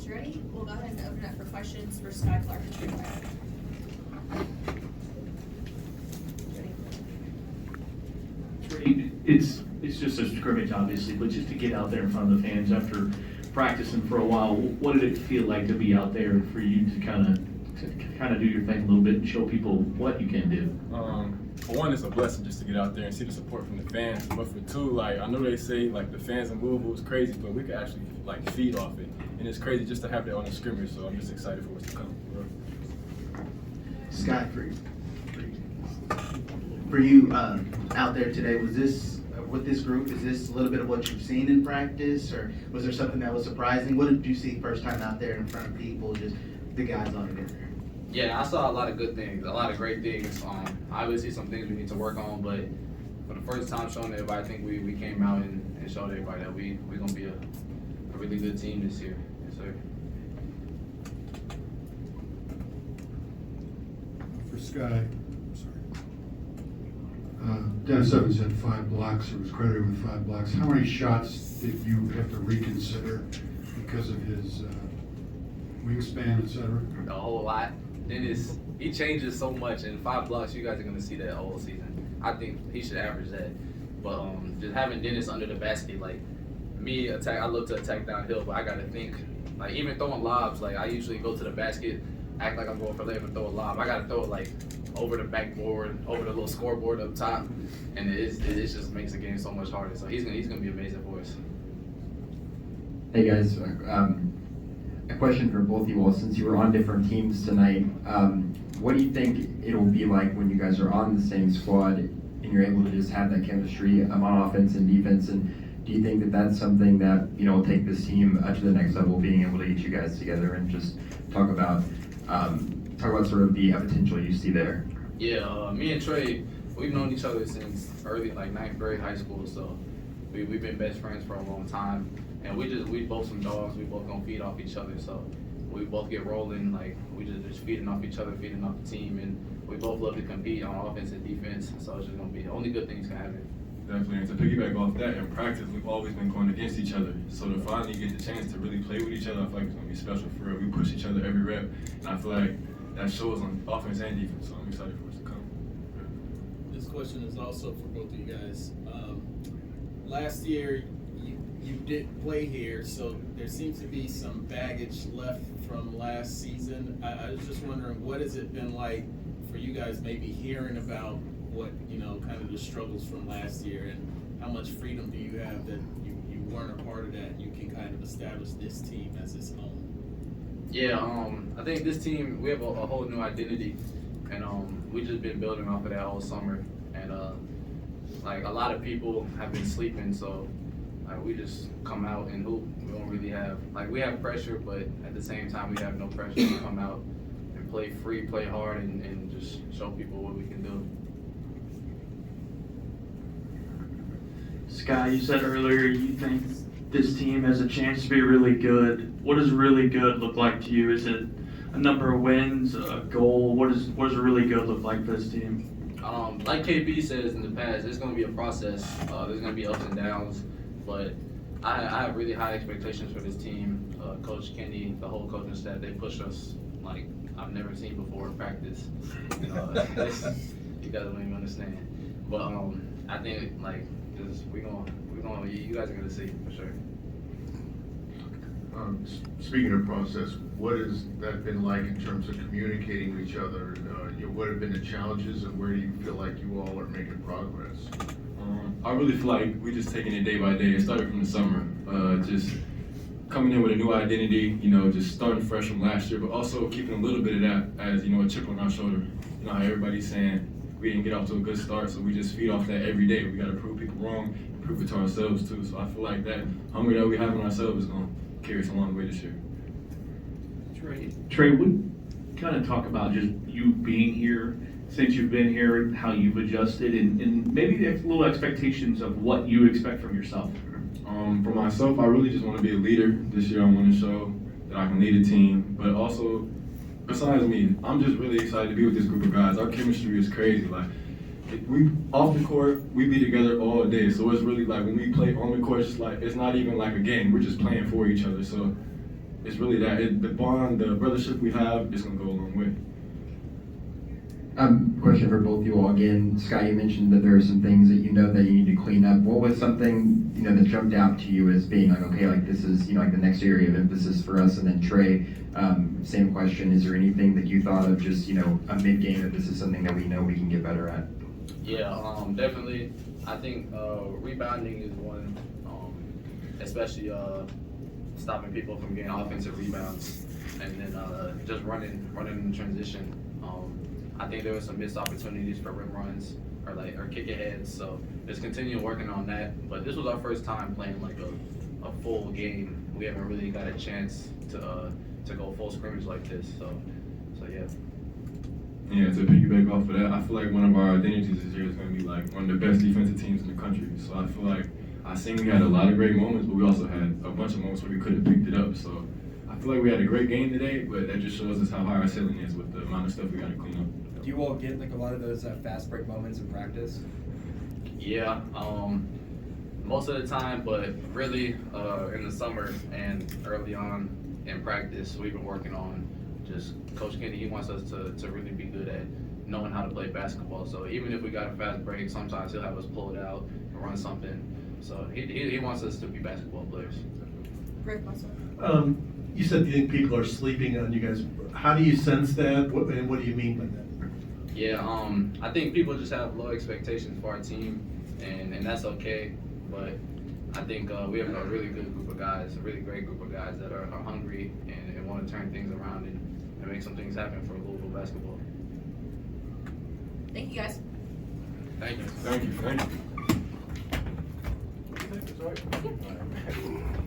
you ready, we'll go ahead and open it up for questions for Sky Clark and Trey White. Trey, it's just a scrimmage, obviously, but just to get out there in front of the fans after practicing for a while, what did it feel like to be out there and for you to kind of do your thing a little bit and show people what you can do? For one, it's a blessing just to get out there and see the support from the fans. But for two, like, I know they say like the fans in Louisville is crazy, but we can actually like feed off it, and it's crazy just to have that on the scrimmage. So I'm just excited for what's to come. Scott, for you out there today, was this with this group? Is this a little bit of what you've seen in practice, or was there something that was surprising? What did you see first time out there in front of people? Just the guys on it in there. Yeah, I saw a lot of good things, a lot of great things. Obviously, some things we need to work on, but for the first time showing everybody, I think we came out and showed everybody that we're going to be a really good team this year. Yes, sir. For Sky, Dennis Evans had 5 blocks, or was credited with 5 blocks. How many shots did you have to reconsider because of his wingspan, et cetera? A whole lot. Dennis, he changes so much. In 5 blocks, you guys are going to see that whole season. I think he should average that. But just having Dennis under the basket, like me, I love to attack downhill, but I got to think, like even throwing lobs, like I usually go to the basket, act like I'm going for layup and throw a lob. I got to throw it like over the backboard, over the little scoreboard up top, and it just makes the game so much harder. So he's gonna be amazing for us. Hey guys, a question for both of you all. Since you were on different teams tonight, what do you think it'll be like when you guys are on the same squad and you're able to just have that chemistry on offense and defense? And do you think that that's something that will take this team to the next level, being able to get you guys together and just talk about sort of the potential you see there? Yeah, me and Trey, we've known each other since early, like 9th grade, high school. So we've been best friends for a long time. And we both some dogs. We both gonna feed off each other. So we both get rolling. Like we just feeding off each other, feeding off the team, and we both love to compete on offense and defense. So it's just gonna be only good things can happen. Definitely, and to piggyback off that, in practice, we've always been going against each other. So to finally get the chance to really play with each other, I feel like it's going to be special for real. We push each other every rep, and I feel like that shows on offense and defense, so I'm excited for what's to come. This question is also for both of you guys. Last year, you didn't play here, so there seems to be some baggage left from last season. I was just wondering, what has it been like for you guys maybe hearing about what, kind of the struggles from last year, and how much freedom do you have that you weren't a part of that and you can kind of establish this team as its own? Yeah, I think this team, we have a whole new identity, and we just been building off of that all summer, and like a lot of people have been sleeping, so like we just come out and hoop. We don't really have, like we have pressure, but at the same time we have no pressure. We come out and play free, play hard, and just show people what we can do. Sky, you said earlier you think this team has a chance to be really good. What does really good look like to you? Is it a number of wins, a goal? What does really good look like for this team? Like KB says in the past, it's going to be a process. There's going to be ups and downs, but I have really high expectations for this team. Coach Kenny, the whole coaching staff, they push us like I've never seen before in practice. You guys don't even understand. But I think like we gonna you guys are gonna see for sure. Speaking of process, what has that been like in terms of communicating with each other? What have been the challenges, and where do you feel like you all are making progress? I really feel like we just taking it day by day. It started from the summer, just coming in with a new identity, just starting fresh from last year, but also keeping a little bit of that as, a chip on our shoulder. How everybody's saying we didn't get off to a good start, so we just feed off that every day. We got to prove people wrong and prove it to ourselves too. So I feel like that hunger that we have in ourselves is going to carry us a long way this year. Trey, we kind of talk about just you being here since you've been here and how you've adjusted and maybe the little expectations of what you expect from yourself. For myself, I really just want to be a leader this year. I want to show that I can lead a team, but also, besides me, I'm just really excited to be with this group of guys. Our chemistry is crazy. Like, we off the court, we be together all day. So it's really like when we play on the court, it's just like it's not even like a game. We're just playing for each other. So it's really that. The bond, the brothership we have is going to go a long way. Question for both you all again. Scott, you mentioned that there are some things that you know that you need to clean up. What was something, that jumped out to you as being like, okay, like this is, like the next area of emphasis for us? And then Trey, same question. Is there anything that you thought of just, a mid-game that this is something that we know we can get better at? Yeah, definitely. I think rebounding is one, especially stopping people from getting offensive rebounds, and then just running in transition. I think there were some missed opportunities for rim runs or kick aheads. So just continue working on that. But this was our first time playing like a full game. We haven't really got a chance to go full scrimmage like this. So yeah. Yeah, to piggyback off of that, I feel like one of our identities this year is going to be like one of the best defensive teams in the country. So I feel like I seen we had a lot of great moments, but we also had a bunch of moments where we could have picked it up. So I feel like we had a great game today, but that just shows us how high our ceiling is with the amount of stuff we got to clean up. Do you all get like a lot of those fast break moments in practice? Yeah, most of the time, but really in the summer and early on in practice, we've been working on just Coach Kenny. He wants us to really be good at knowing how to play basketball. So even if we got a fast break, sometimes he'll have us pull it out and run something. So he wants us to be basketball players. Rick, what's up? You said you think people are sleeping on you guys. How do you sense that, and what do you mean by that? Yeah, I think people just have low expectations for our team, and that's okay. But I think we have a really good group of guys, a really great group of guys that are hungry and want to turn things around and make some things happen for Louisville basketball. Thank you, guys. Thank you. Thank you.